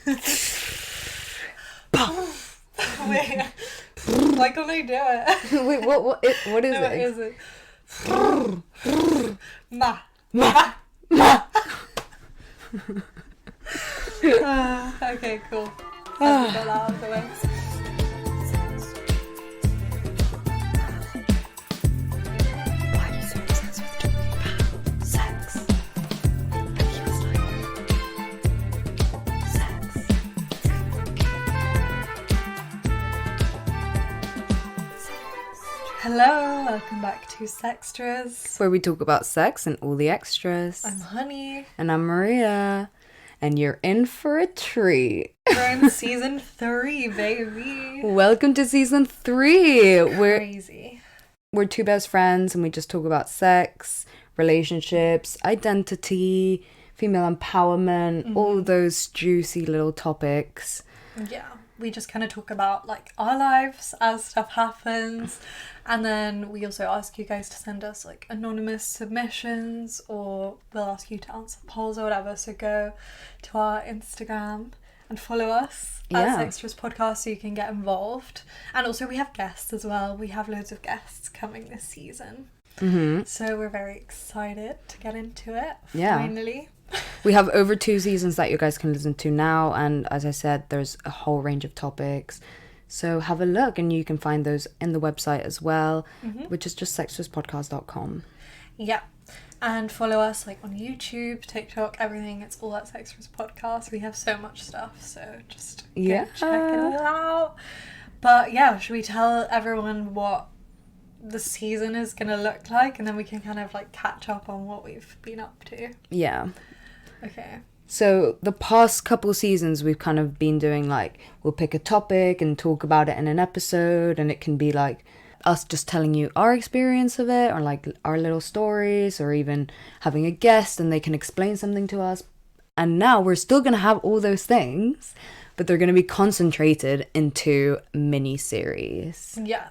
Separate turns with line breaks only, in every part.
Wait, why can't I do it?
Wait, what is
No,
it?
is it? Ma. Okay, cool. I'll get that out of the way.
Why are you so obsessed with talking about sex? It feels like sex.
Hello, welcome back to Sextras.
Where we talk about sex and all the extras.
I'm Honey.
And I'm Maria. And you're in for a treat.
We're in season 3, baby.
Welcome to season 3.
Crazy.
We're two best friends and we just talk about sex, relationships, identity, female empowerment, all those juicy little topics.
Yeah, we just kind of talk about like our lives as stuff happens, and then we also ask you guys to send us like anonymous submissions, or we'll ask you to answer polls or whatever. So go to our Instagram and follow us at Sextras Podcast so you can get involved. And also we have guests as well. We have loads of guests coming this season. So we're very excited to get into it finally.
We have over 2 seasons that you guys can listen to now, and as I said, there's a whole range of topics. So have a look, and you can find those in the website as well, which is just sextraspodcast.com.
Yeah. And follow us like on YouTube, TikTok, everything. It's all at Sextras Podcast. We have so much stuff, so just go check it all out. But yeah, should we tell everyone what the season is going to look like, and then we can kind of like catch up on what we've been up to?
Yeah.
Okay.
So the past couple seasons we've kind of been doing like, we'll pick a topic and talk about it in an episode, and it can be like us just telling you our experience of it, or like our little stories, or even having a guest and they can explain something to us. And now we're still going to have all those things, but they're going to be concentrated into mini-series.
Yeah.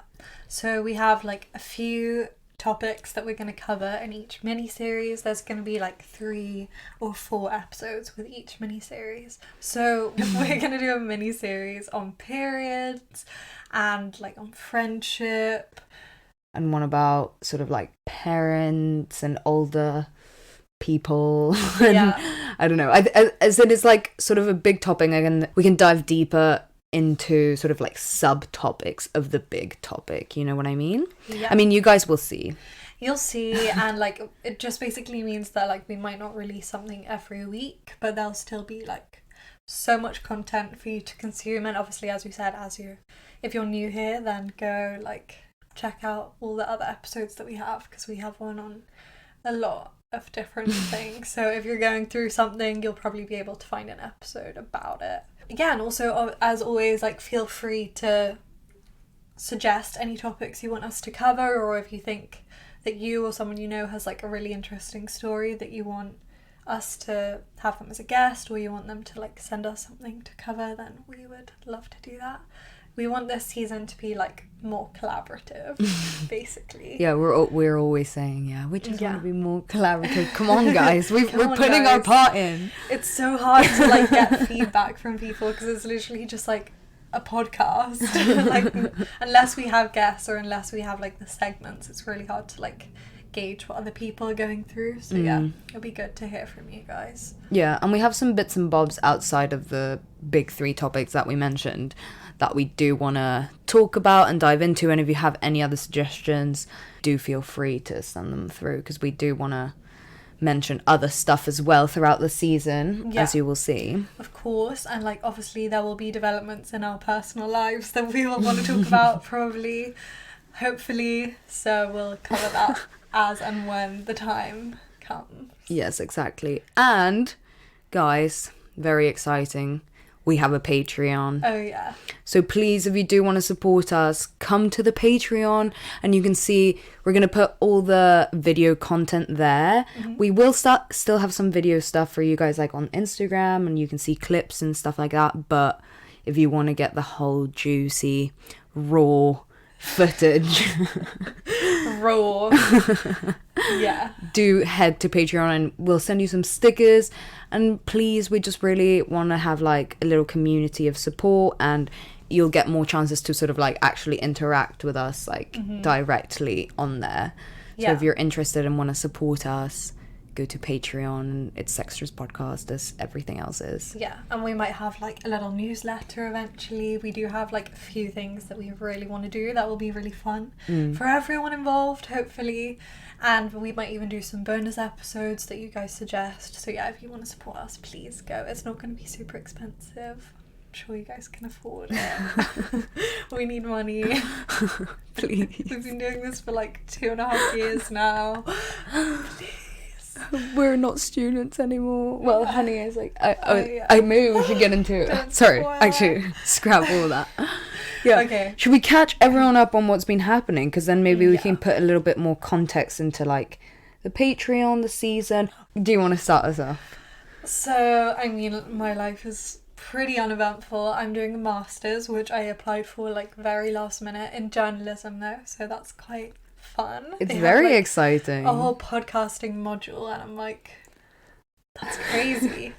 So we have like a few topics that we're going to cover in each mini-series. There's going to be like 3 or 4 episodes with each mini-series. So we're going to do a mini-series on periods and like on friendship.
And one about sort of like parents and older people.
Yeah.
I don't know. I said it's like sort of a big topic, and we can dive deeper into sort of like subtopics of the big topic, you know what I mean?
Yeah.
I mean, you guys will see.
You'll see, and like it just basically means that like we might not release something every week, but there'll still be like so much content for you to consume. And obviously, as we said, if you're new here, then go like check out all the other episodes that we have, because we have one on a lot of different things. So if you're going through something, you'll probably be able to find an episode about it. Yeah, and also, as always, like feel free to suggest any topics you want us to cover, or if you think that you or someone you know has like a really interesting story that you want us to have them as a guest, or you want them to like send us something to cover, then we would love to do that. We want this season to be like more collaborative, basically.
Yeah, we're always saying, we just want to be more collaborative. Come on, guys, we're putting our part in.
It's so hard to like get feedback from people, because it's literally just like a podcast. Like unless we have guests, or unless we have like the segments, it's really hard to like gauge what other people are going through. So yeah, it'll be good to hear from you guys.
Yeah, and we have some bits and bobs outside of the big 3 topics that we mentioned that we do want to talk about and dive into. And if you have any other suggestions, do feel free to send them through, because we do want to mention other stuff as well throughout the season, as you will see. Of
course, and like obviously there will be developments in our personal lives that we will want to talk about, probably, hopefully, so we'll cover that as and when the time comes.
Yes, exactly. And guys, very exciting, we have a Patreon.
Oh yeah.
So please, if you do want to support us, come to the Patreon, and you can see we're going to put all the video content there. We will still have some video stuff for you guys like on Instagram, and you can see clips and stuff like that. But if you want to get the whole juicy, raw footage,
raw. Yeah.
Do head to Patreon and we'll send you some stickers. And please, we just really want to have like a little community of support, and you'll get more chances to sort of like actually interact with us like directly on there. So if you're interested and want to support us, go to Patreon. It's Sextras Podcast, as everything else is.
Yeah, and we might have like a little newsletter eventually. We do have like a few things that we really want to do that will be really fun for everyone involved, hopefully. And we might even do some bonus episodes that you guys suggest. So yeah, if you want to support us, please go. It's not going to be super expensive. I'm sure you guys can afford it. We need money.
Please.
We've been doing this for like 2.5 years now.
We're not students anymore. Well, honey is like, maybe we should get into it. Sorry, actually, scrap all that. Yeah. Okay. Should we catch everyone up on what's been happening? Because then maybe we can put a little bit more context into like the Patreon, the season. Do you want to start us off?
So, I mean, my life is pretty uneventful. I'm doing a master's, which I applied for like very last minute, in journalism though, so that's quite fun.
It's very exciting.
A whole podcasting module, and I'm like, that's crazy.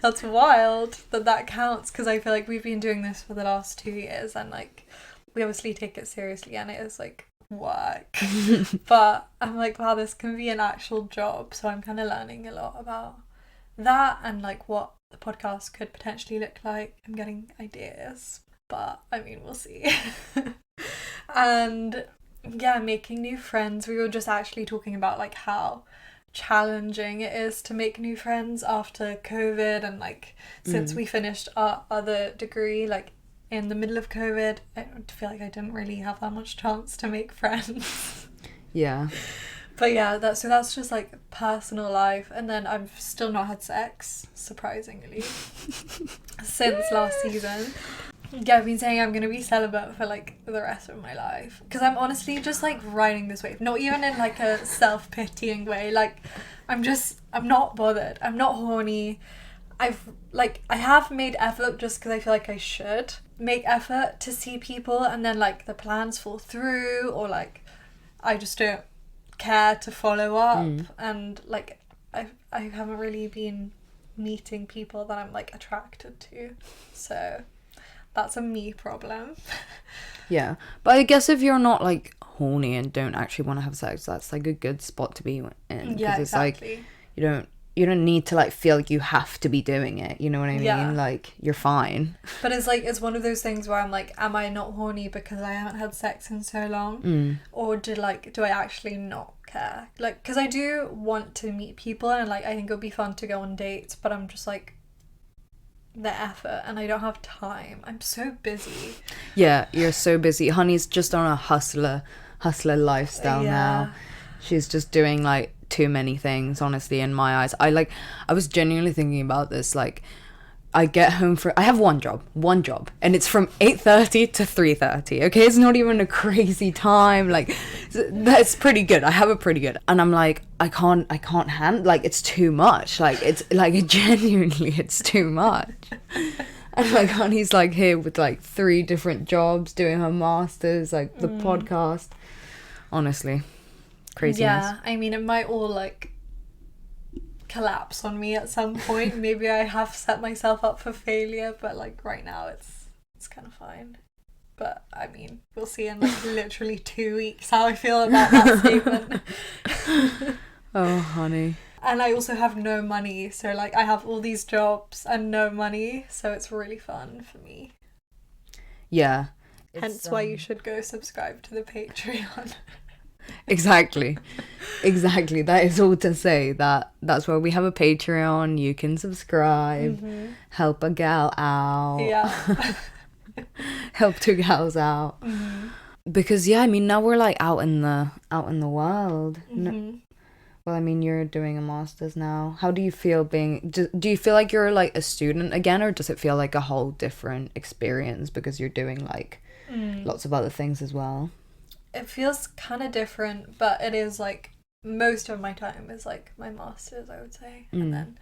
That's wild that counts, because I feel like we've been doing this for the last 2 years, and like we obviously take it seriously, and it is like work. But I'm like, wow, this can be an actual job. So I'm kind of learning a lot about that and like what the podcast could potentially look like. I'm getting ideas, but I mean, we'll see. And yeah, making new friends. We were just actually talking about like how challenging it is to make new friends after COVID, and like since we finished our other degree like in the middle of COVID, I feel like I didn't really have that much chance to make friends.
Yeah.
But yeah, that's just like personal life. And then I've still not had sex, surprisingly, since last season. Yeah, I've been saying I'm going to be celibate for like the rest of my life, because I'm honestly just like riding this wave, not even in like a self-pitying way. Like I'm not bothered. I'm not horny. I have made effort just because I feel like I should make effort to see people, and then like the plans fall through, or like I just don't care to follow up. And like I haven't really been meeting people that I'm like attracted to, so that's a me problem.
Yeah, but I guess if you're not like horny and don't actually want to have sex, that's like a good spot to be in.
Yeah,
it's
exactly.
Like you don't need to like feel like you have to be doing it, you know what I mean?
Yeah.
Like you're fine.
But it's like, it's one of those things where I'm like, am I not horny because I haven't had sex in so long? Or do I actually not care? Like, because I do want to meet people, and like I think it would be fun to go on dates, but I'm just like, the effort, and I don't have time. I'm so busy. Yeah,
you're so busy. Honey's just on a hustler lifestyle now. She's just doing like too many things, honestly, in my eyes. I was genuinely thinking about this. Like, I get home I have one job, and it's from 8:30 to 3:30. Okay, it's not even a crazy time. Like, that's pretty good. I have it pretty good, and I'm like, I can't handle. Like, it's too much. Like, it's like genuinely, it's too much. And like, Honey's like here with like 3 different jobs, doing her masters, like the podcast. Honestly, craziness.
Yeah, I mean, it might all like collapse on me at some point. Maybe I have set myself up for failure, but like right now it's kind of fine. But I mean, we'll see in like literally 2 weeks how I feel about that statement.
Oh, honey.
And I also have no money, so like I have all these jobs and no money, so it's really fun for me.
Yeah.
Hence why you should go subscribe to the Patreon.
Exactly. That is all to say, that's where we have a Patreon. You can subscribe, help a gal out.
Yeah.
Help 2 gals out. Because yeah, I mean, now we're like out in the world. Well, I mean, you're doing a master's now. How do you feel do you feel like you're like a student again, or does it feel like a whole different experience because you're doing like lots of other things as well?
It feels kind of different, but it is like most of my time is like my master's, I would say. And then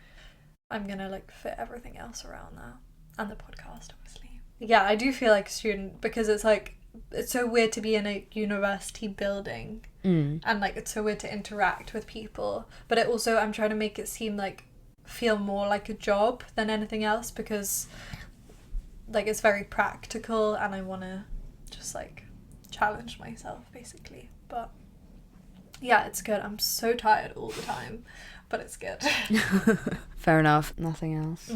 I'm gonna like fit everything else around that, and the podcast, obviously. Yeah, I do feel like a student, because it's like it's so weird to be in a university building and like it's so weird to interact with people, but it also, I'm trying to make it seem like feel more like a job than anything else, because like it's very practical and I want to just like challenge myself basically. But yeah, it's good. I'm so tired all the time, but it's good.
Fair enough. Nothing else.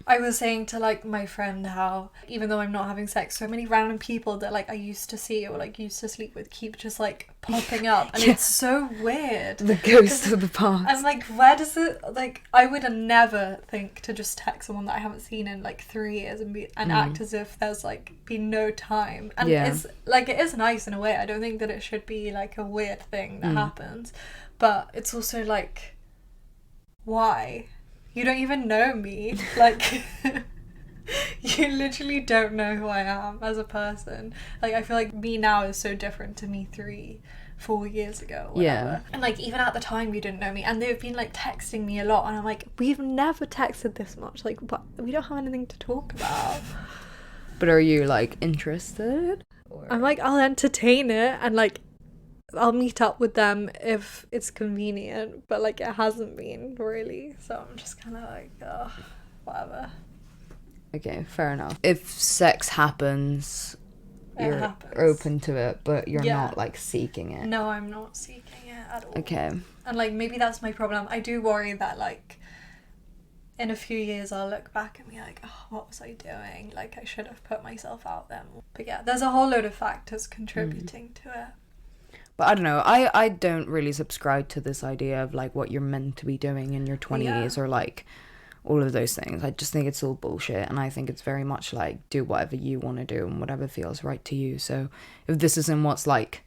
I was saying to like my friend how even though I'm not having sex, so many random people that like I used to see or like used to sleep with keep just like popping up, and it's so weird.
The ghost of the past.
I'm like, where does it, like, I would never think to just text someone that I haven't seen in like 3 years and act as if there's like been no time. And it's like, it is nice in a way. I don't think that it should be like a weird thing that happens, but it's also like, why? You don't even know me. Like, you literally don't know who I am as a person. Like, I feel like me now is so different to me 3-4 years ago, whatever.
Yeah.
And like, even at the time you didn't know me, and they've been like texting me a lot, and I'm like, we've never texted this much, like, but we don't have anything to talk about.
But are you like interested? Or...
I'm like, I'll entertain it, and like I'll meet up with them if it's convenient, but like it hasn't been really, so I'm just kind of like, oh, whatever.
Okay, fair enough. If sex happens, you're open to it, but you're not like seeking it.
No, I'm not seeking it at all.
Okay.
And like, maybe that's my problem. I do worry that like in a few years I'll look back and be like, oh, what was I doing? Like, I should have put myself out there more. But yeah, there's a whole load of factors contributing to it.
But I don't know, I don't really subscribe to this idea of like what you're meant to be doing in your 20s or like all of those things. I just think it's all bullshit, and I think it's very much like do whatever you want to do and whatever feels right to you. So if this isn't what's like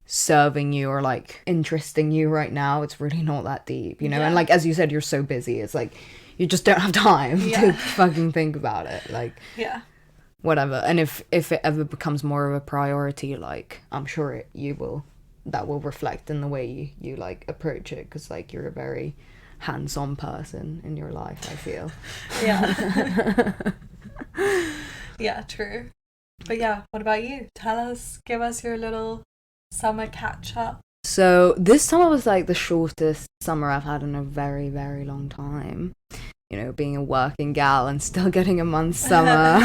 serving you or like interesting you right now, it's really not that deep, you know? And like, as you said, you're so busy, it's like you just don't have time to fucking think about it, like whatever. And if it ever becomes more of a priority, like I'm sure that will reflect in the way you like approach it, because like you're a very hands-on person in your life, I feel.
Yeah, true. But yeah, what about you? Give us your little summer catch up.
So this summer was like the shortest summer I've had in a very, very long time, you know, being a working gal and still getting a month's summer.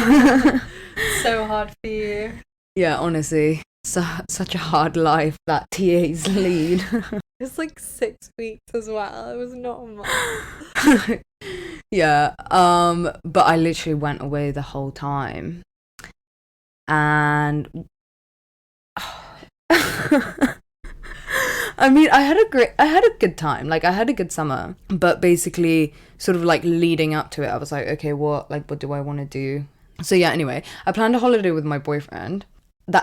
So hard for you.
Yeah, honestly, such a hard life that TAs lead.
It's like 6 weeks as well. It was not a month.
Yeah, but I literally went away the whole time, and I mean, I had a good time. Like, I had a good summer, but basically, sort of like leading up to it, I was like, okay, what do I want to do? So yeah, anyway, I planned a holiday with my boyfriend.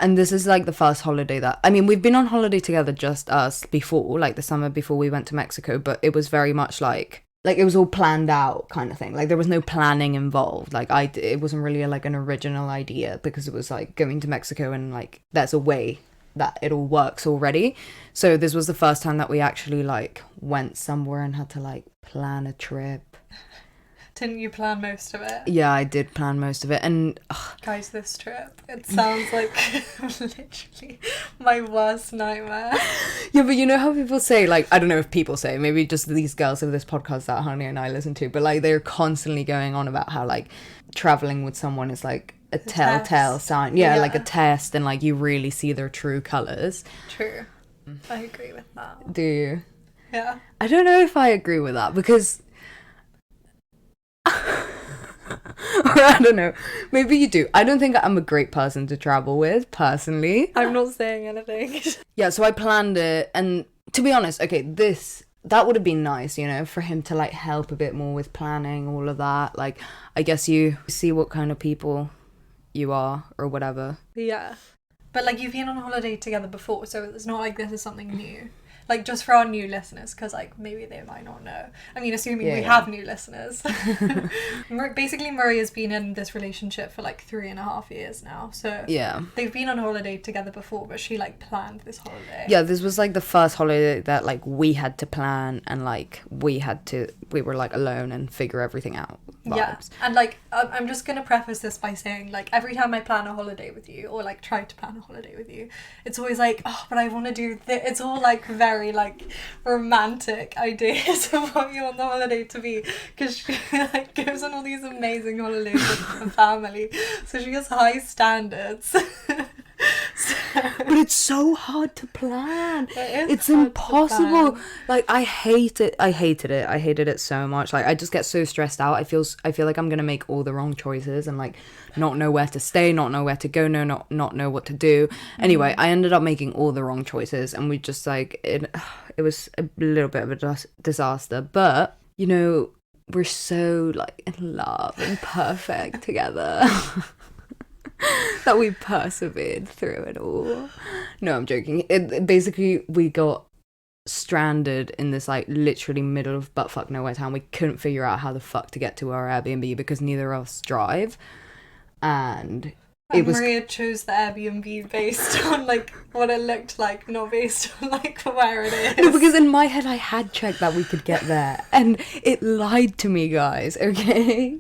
And this is like the first holiday we've been on holiday together, just us, before, like the summer before we went to Mexico, but it was very much like it was all planned out kind of thing. Like, there was no planning involved. Like, it wasn't really like an original idea, because it was like going to Mexico and like there's a way that it all works already. So this was the first time that we actually like went somewhere and had to like plan a trip.
Didn't you plan most of it?
Yeah, I did plan most of it. And
guys, this trip, it sounds like literally my worst nightmare.
Yeah, but you know how people say, like, I don't know if people say, maybe just these girls of this podcast that Honey and I listen to, but like they're constantly going on about how like traveling with someone is like a telltale sign. Yeah, like a test, and like you really see their true colours. True.
I agree with that.
Do you?
Yeah.
I don't know if I agree with that, because or I don't know, maybe you do. I don't think I'm a great person to travel with, personally.
I'm not saying anything.
Yeah, so I planned it, and to be honest, okay, that would have been nice, you know, for him to like help a bit more with planning, all of that. Like, I guess you see what kind of people you are or whatever.
Yeah. But like, you've been on holiday together before, so it's not like this is something new. like just for our new listeners, because like maybe they might not know. I mean, assuming we
Yeah.
have new listeners. Basically, Maria's been in this relationship for like 3.5 years now. So
Yeah.
they've been on holiday together before, but she like planned this holiday.
Yeah, this was like the first holiday that like we had to plan, and like we were like alone and figure everything out. Vibes.
Yeah, and like I'm just gonna preface this by saying, like, every time I plan a holiday with you, or like try to plan a holiday with you, it's always like, oh, but I want to do it's all like very like romantic ideas of what you want the holiday to be, because she like goes on all these amazing holidays with her family, so she has high standards.
But it's so hard to plan. It's
hard to
impossible.
plan.
Like I hated it so much. Like I just get so stressed out. I feel like I'm gonna make all the wrong choices and like not know where to stay, not know where to go, not know what to do. Anyway, I ended up making all the wrong choices, and we just like it was a little bit of a disaster. But you know, we're so like in love and perfect together. That we persevered through it all. No, I'm joking. Basically, we got stranded in this like literally middle of buttfuck nowhere town. We couldn't figure out how the fuck to get to our Airbnb because neither of us drive, and
Maria chose the Airbnb based on like what it looked like, not based on like where it is.
No, because in my head I had checked that we could get there, and it lied to me, guys. Okay.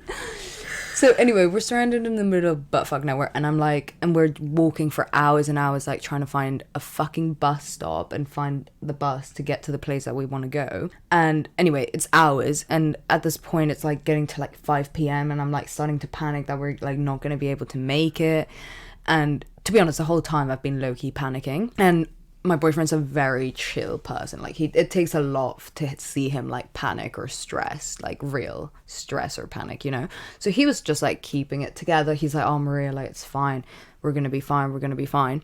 So anyway, we're stranded in the middle of buttfuck nowhere, and we're walking for hours and hours, like trying to find a fucking bus stop and find the bus to get to the place that we want to go. And anyway, it's hours, and at this point, it's like getting to like 5 p.m. and I'm like starting to panic that we're like not gonna be able to make it. And to be honest, the whole time I've been low-key panicking, and my boyfriend's a very chill person. Like it takes a lot to see him like panic or stress, like real stress or panic, you know? So he was just like keeping it together. He's like, oh, Maria, like it's fine. We're going to be fine. We're going to be fine.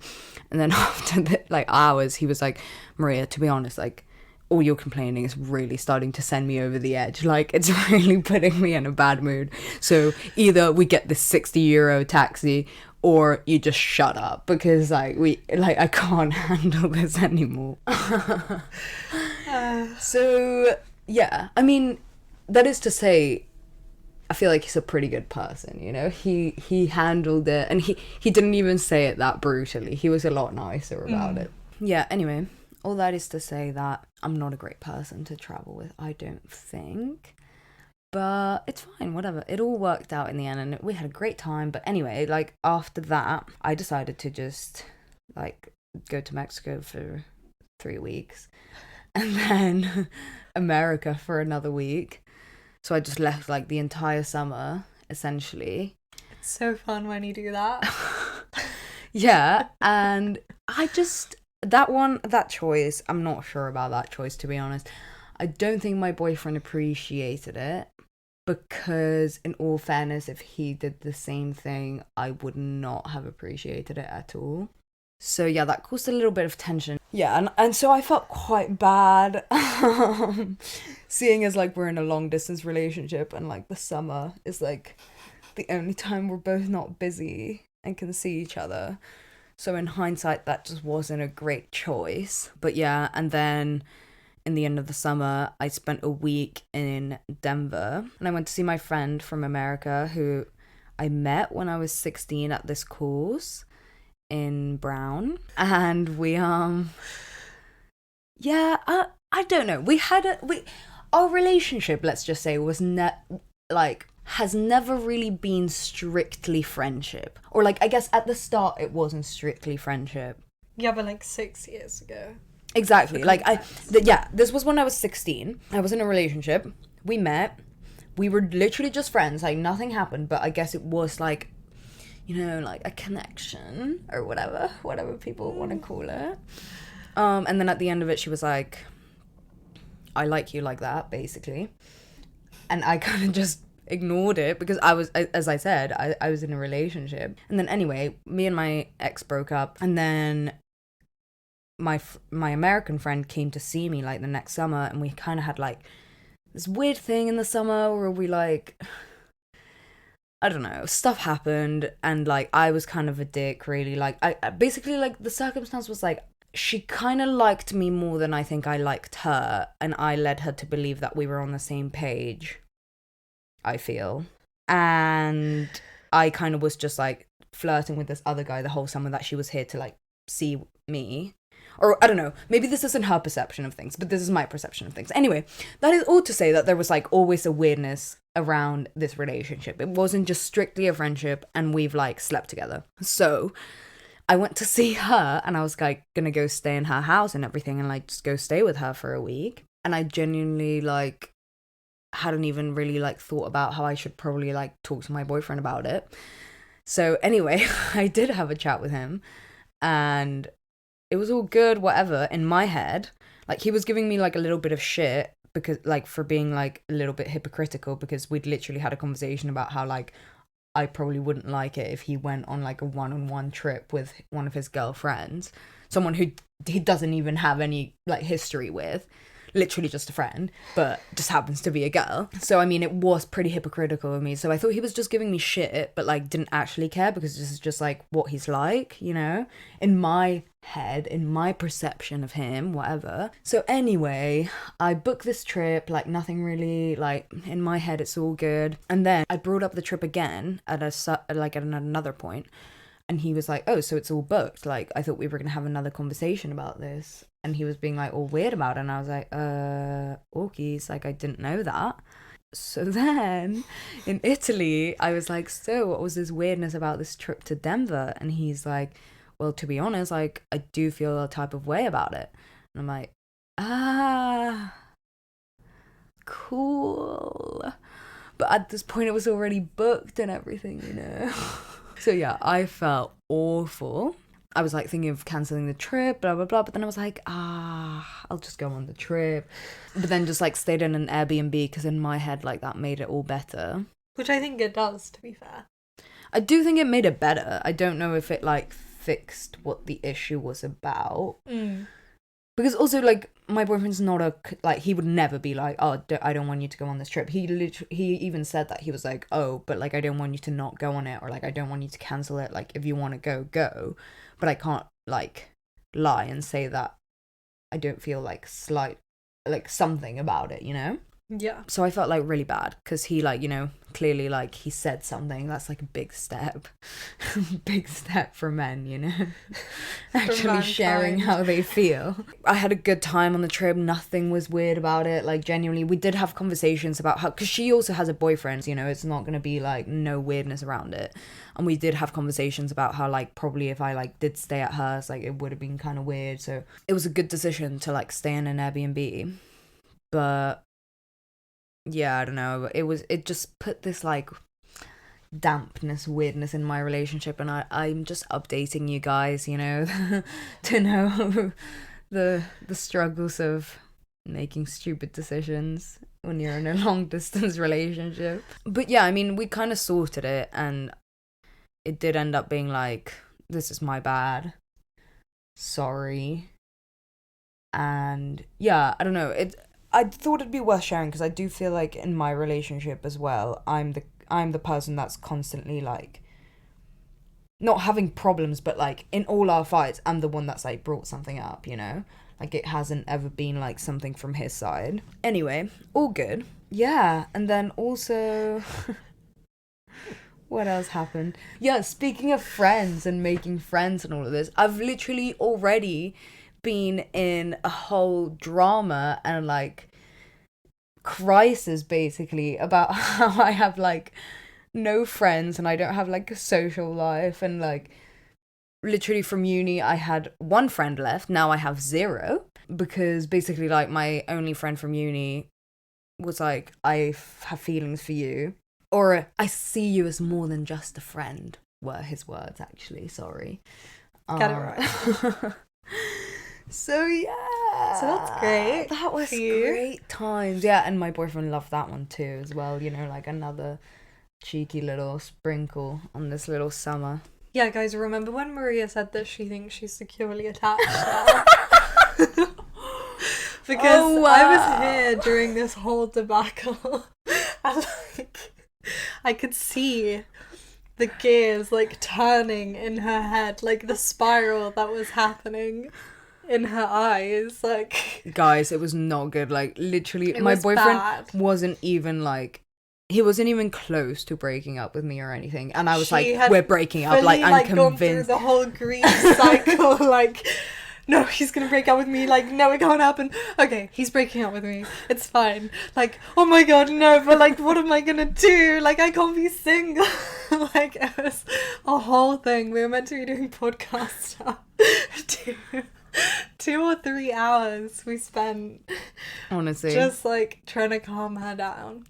And then after like hours, he was like, Maria, to be honest, like all your complaining is really starting to send me over the edge. Like it's really putting me in a bad mood. So either we get this 60 euro taxi, or you just shut up, because like I can't handle this anymore. So yeah, I mean, that is to say, I feel like he's a pretty good person, you know. He handled it, and he didn't even say it that brutally. He was a lot nicer about it. Yeah, anyway, all that is to say that I'm not a great person to travel with, I don't think. But it's fine, whatever. It all worked out in the end, and we had a great time. But anyway, like after that, I decided to just like go to Mexico for 3 weeks, and then America for another week. So I just left like the entire summer, essentially.
It's so fun when you do that.
Yeah, and I just that choice, I'm not sure about that choice, to be honest. I don't think my boyfriend appreciated it, because in all fairness, if he did the same thing, I would not have appreciated it at all. So yeah, that caused a little bit of tension. Yeah, and so I felt quite bad, seeing as like we're in a long distance relationship, and like the summer is like the only time we're both not busy and can see each other. So in hindsight, that just wasn't a great choice. But yeah, and then in the end of the summer, I spent a week in Denver, and I went to see my friend from America who I met when I was 16 at this course in Brown. And we I don't know, our relationship, let's just say, was has never really been strictly friendship, or like I guess at the start it wasn't strictly friendship.
Yeah, but like 6 years ago.
Exactly. Like this was when I was 16. I was in a relationship. We met. We were literally just friends. Like nothing happened, but I guess it was like, you know, like a connection or whatever people want to call it. And then at the end of it, she was like, I like you like that, basically. And I kind of just ignored it because I was, as I said, I was in a relationship. And then anyway, me and my ex broke up, and then my American friend came to see me like the next summer, and we kind of had like this weird thing in the summer where we like, I don't know, stuff happened, and like I was kind of a dick, really. Like I basically, like the circumstance was like she kind of liked me more than I think I liked her, and I led her to believe that we were on the same page, I feel. And I kind of was just like flirting with this other guy the whole summer that she was here to like see me. Or I don't know, maybe this isn't her perception of things, but this is my perception of things. Anyway, that is all to say that there was like always a weirdness around this relationship. It wasn't just strictly a friendship, and we've like slept together. So I went to see her, and I was like gonna go stay in her house and everything, and like just go stay with her for a week. And I genuinely like hadn't even really like thought about how I should probably like talk to my boyfriend about it. So anyway, I did have a chat with him, and it was all good, whatever. In my head, like, he was giving me like a little bit of shit because like for being like a little bit hypocritical, because we'd literally had a conversation about how like I probably wouldn't like it if he went on like a one-on-one trip with one of his girlfriends, someone who he doesn't even have any like history with, literally just a friend, but just happens to be a girl. So I mean, it was pretty hypocritical of me. So I thought he was just giving me shit, but like didn't actually care, because this is just like what he's like, you know, in my head, in my perception of him, whatever. So anyway, I booked this trip, like nothing really, like in my head it's all good. And then I brought up the trip again at another point, and he was like, oh, so it's all booked, like I thought we were gonna have another conversation about this. And he was being like all weird about it, and I was like, orkies, like I didn't know that. So then in Italy, I was like, so what was this weirdness about this trip to Denver? And he's like, well, to be honest, like I do feel a type of way about it. And I'm like, cool. But at this point it was already booked and everything, you know. So yeah, I felt awful. I was like thinking of cancelling the trip, blah blah blah, but then I was like, I'll just go on the trip. But then just like stayed in an Airbnb, because in my head like that made it all better.
Which I think it does, to be fair.
I do think it made it better. I don't know if it like fixed what the issue was about. Because also, like, my boyfriend's not like, he would never be like, oh, I don't want you to go on this trip. He even said that. He was like, oh, but, like, I don't want you to not go on it, or, like, I don't want you to cancel it. Like, if you want to go, go. But I can't, like, lie and say that I don't feel, like, something about it, you know?
Yeah.
So I felt like really bad, because he, like, you know, clearly, like, he said something. That's like a big step. Big step for men, you know? Actually sharing how they feel. I had a good time on the trip. Nothing was weird about it. Like, genuinely, we did have conversations about how, because she also has a boyfriend, you know, it's not going to be like no weirdness around it. And we did have conversations about how, like, probably if I like did stay at hers, like, it would have been kind of weird. So it was a good decision to like stay in an Airbnb. But yeah, I don't know. It just put this like dampness, weirdness in my relationship, and I'm just updating you guys, you know, to know the struggles of making stupid decisions when you're in a long distance relationship. But yeah, I mean, we kind of sorted it, and it did end up being like, this is my bad, sorry. And yeah, I don't know, I thought it'd be worth sharing, because I do feel like in my relationship as well, I'm the person that's constantly like not having problems, but like in all our fights, I'm the one that's like brought something up, you know? Like, it hasn't ever been like something from his side. Anyway, all good. Yeah, and then also what else happened? Yeah, speaking of friends and making friends and all of this, I've literally already been in a whole drama and like crisis basically about how I have like no friends and I don't have like a social life, and like literally from uni I had one friend left, now I have zero, because basically like my only friend from uni was like, I have feelings for you, or I see you as more than just a friend, were his words actually, sorry.
Get it right.
So yeah,
so that's great.
That was great times. Yeah, and my boyfriend loved that one too as well, you know, like another cheeky little sprinkle on this little summer.
Yeah, guys, remember when Maria said that she thinks she's securely attached now? Because I was here during this whole debacle, and like I could see the gears like turning in her head, like the spiral that was happening. in her eyes. Like,
Guys, it was not good. Like, literally,
it
my
was
boyfriend
bad.
wasn't even like, he wasn't even close to breaking up with me or anything. And I was
She
like,
had
we're breaking up. Like,
fully,
I'm
like, gone through
convinced.
the whole grief cycle. Like, no, he's gonna break up with me. Like, no, it can't happen. Okay, he's breaking up with me. It's fine. Like, oh my god, no, but like, what am I gonna do? Like, I can't be single. Like, it was a whole thing. We were meant to be doing podcast stuff. 2 or 3 hours we spent
Honestly.
just like trying to calm her down.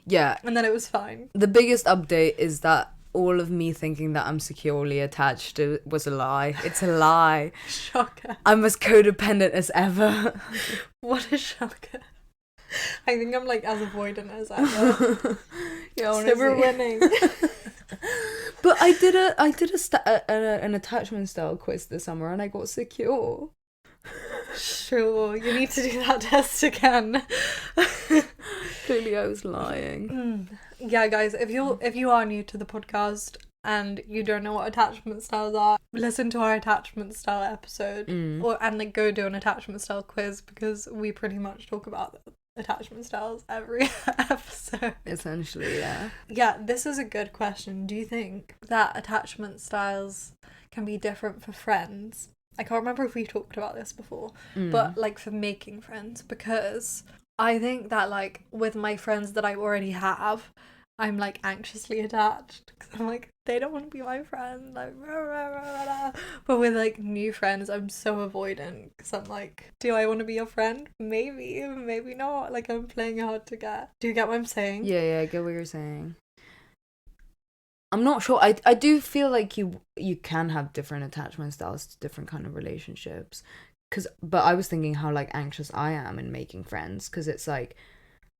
Yeah.
And then it was fine.
The biggest update is that all of me thinking that I'm securely attached to was a lie. It's a lie.
Shocker.
I'm as codependent as ever.
What a shocker. I think I'm like as avoidant as ever.
Yeah,
So we're winning.
But I did an attachment style quiz this summer and I got secure.
Sure, you need to do that test again.
Clearly I was lying.
Yeah, guys, if you are new to the podcast and you don't know what attachment styles are, listen to our attachment style episode and like go do an attachment style quiz, because we pretty much talk about attachment styles every episode.
Essentially, yeah.
Yeah, this is a good question. Do you think that attachment styles can be different for friends? I can't remember if we talked about this before, but like for making friends, because I think that like with my friends that I already have, I'm like anxiously attached because I'm like, they don't want to be my friend, like rah, rah, rah, rah. But with like new friends, I'm so avoidant because I'm like, do I want to be your friend? Maybe not. Like, I'm playing hard to get. Do you get what I'm saying?
Yeah, I get what you're saying. I'm not sure. I do feel like you can have different attachment styles to different kind of relationships. But I was thinking how like anxious I am in making friends, because it's like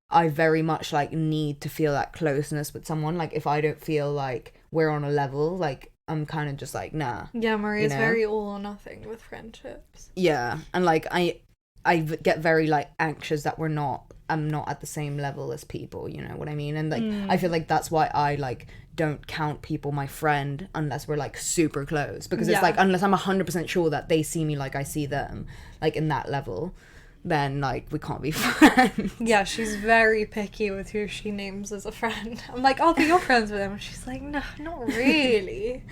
I very much like need to feel that closeness with someone. Like if I don't feel like we're on a level, like I'm kind of just like, nah.
Yeah, Maria's
you know?
very all or nothing with friendships.
Yeah, and like I get very like anxious that I'm not at the same level as people, you know what I mean? And like I feel like that's why I like don't count people my friend unless we're like super close, because it's like unless I'm 100% sure that they see me like I see them, like in that level, then like we can't be friends.
Yeah, she's very picky with who she names as a friend. I'm like, oh, but you're friends with them. And she's like, no, not really.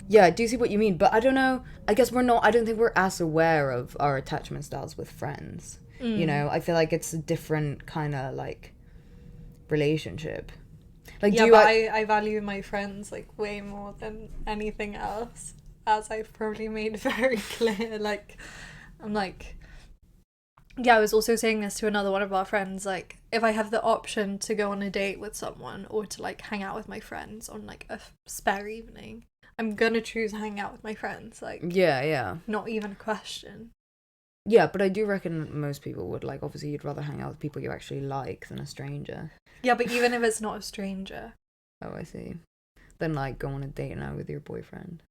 Yeah, I do see what you mean, but I don't know. I guess I don't think we're as aware of our attachment styles with friends. You know, I feel like it's a different kind of like relationship. Like,
yeah, but I value my friends like way more than anything else, as I've probably made very clear. Like, I'm like, yeah, I was also saying this to another one of our friends, like, if I have the option to go on a date with someone or to like hang out with my friends on like a spare evening, I'm gonna choose hanging out with my friends. Like,
yeah,
not even a question.
Yeah, but I do reckon most people would, like, obviously you'd rather hang out with people you actually like than a stranger.
Yeah, but even if it's not a stranger.
Oh, I see. Then, like, go on a date now with your boyfriend.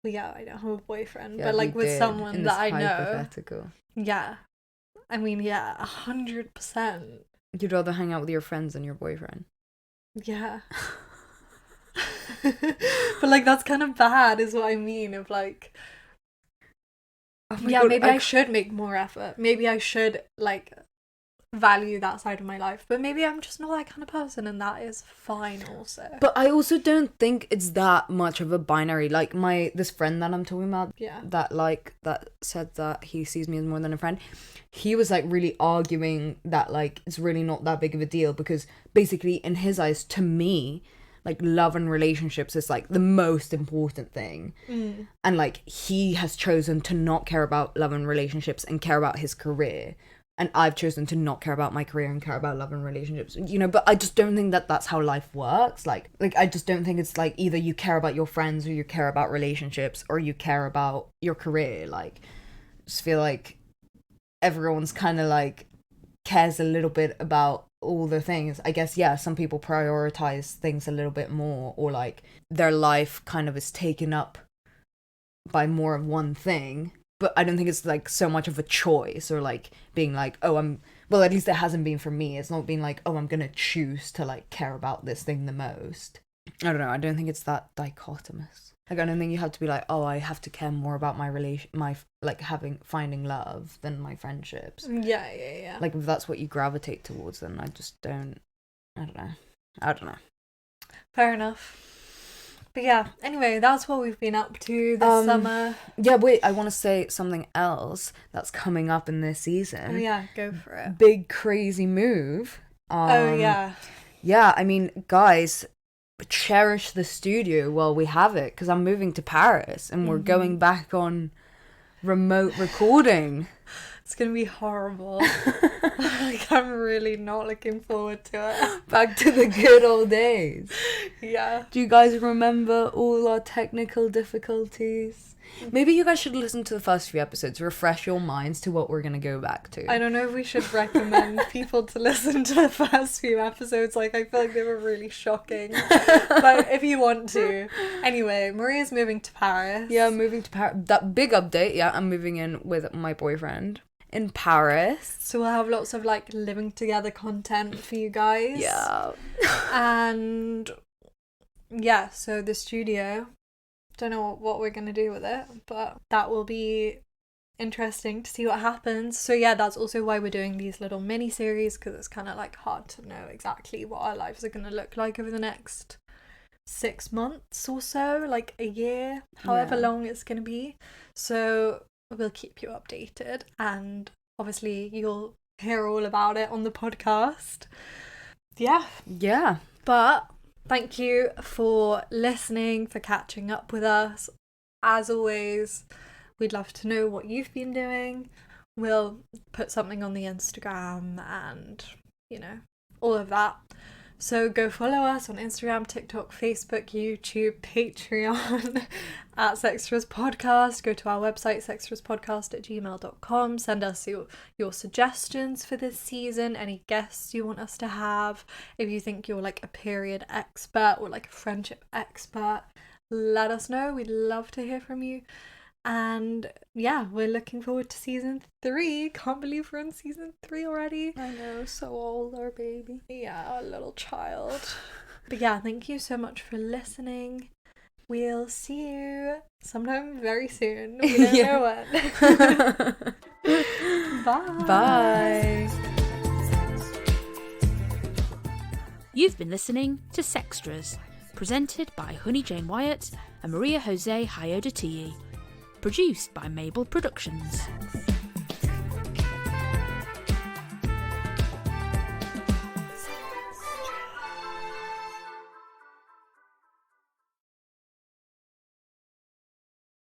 Well, yeah, I don't have a boyfriend,
Yeah,
but like with someone that I know.
Hypothetical.
Yeah. I mean, yeah, 100%.
You'd rather hang out with your friends than your boyfriend.
Yeah. But like that's kind of bad is what I mean, of like, oh yeah, God, maybe I should make more effort. Maybe I should like value that side of my life, but maybe I'm just not that kind of person, and that is fine also.
But I also don't think it's that much of a binary. Like this friend that I'm talking about, that said that he sees me as more than a friend, he was like really arguing that like it's really not that big of a deal, because basically in his eyes, to me, like love and relationships is like the most important thing. And like he has chosen to not care about love and relationships and care about his career, and I've chosen to not care about my career and care about love and relationships, you know. But I just don't think that that's how life works. Like I just don't think it's like either you care about your friends or you care about relationships or you care about your career. Like I just feel like everyone's kind of like cares a little bit about all the things. I guess, yeah, some people prioritize things a little bit more, or like their life kind of is taken up by more of one thing. But I don't think it's like so much of a choice, or like being like, oh, at least it hasn't been for me. It's not being like, oh, I'm gonna choose to like care about this thing the most. I don't know. I don't think it's that dichotomous. Like, I don't think you have to be like, oh, I have to care more about my finding love than my friendships.
Yeah.
Like, if that's what you gravitate towards, then I just don't. I don't know.
Fair enough. But yeah, anyway, that's what we've been up to this summer.
Yeah, wait, I want to say something else that's coming up in this season.
Oh yeah, go for it.
Big crazy move.
Oh yeah.
Yeah, I mean, guys, cherish the studio while we have it, because I'm moving to Paris and we're going back on remote recording.
It's gonna be horrible. Like, I'm really not looking forward to it.
Back to the good old days.
Yeah.
Do you guys remember all our technical difficulties? Maybe you guys should listen to the first few episodes, refresh your minds to what we're going to go back to.
I don't know if we should recommend people to listen to the first few episodes. Like, I feel like they were really shocking. But if you want to. Anyway, Maria's moving to Paris.
Yeah, I'm moving to Paris. That big update, yeah, I'm moving in with my boyfriend in Paris.
So we'll have lots of, like, living together content for you guys.
Yeah.
And, yeah, so the studio... Don't know what we're going to do with it, but that will be interesting to see what happens. So yeah, that's also why we're doing these little mini-series, because it's kind of like hard to know exactly what our lives are going to look like over the next 6 months or so, like a year, however long it's going to be. So we'll keep you updated, and obviously you'll hear all about it on the podcast. Yeah. But thank you for listening, for catching up with us. As always, we'd love to know what you've been doing. We'll put something on the Instagram and, all of that. So go follow us on Instagram, TikTok, Facebook, YouTube, Patreon at Sextras Podcast. Go to our website, sextraspodcast@gmail.com. Send us your suggestions for this season, any guests you want us to have. If you think you're like a period expert or like a friendship expert, let us know. We'd love to hear from you. And yeah, we're looking forward to season 3. Can't believe we're in season 3 already.
I know, so old, our baby.
Yeah, our little child. But yeah, thank you so much for listening. We'll see you sometime very soon. We don't know when. Bye.
Bye.
You've been listening to Sextras, presented by Honey Jane Wyatt and Maria Jose Hayodatiyi. Produced by Mabel Productions.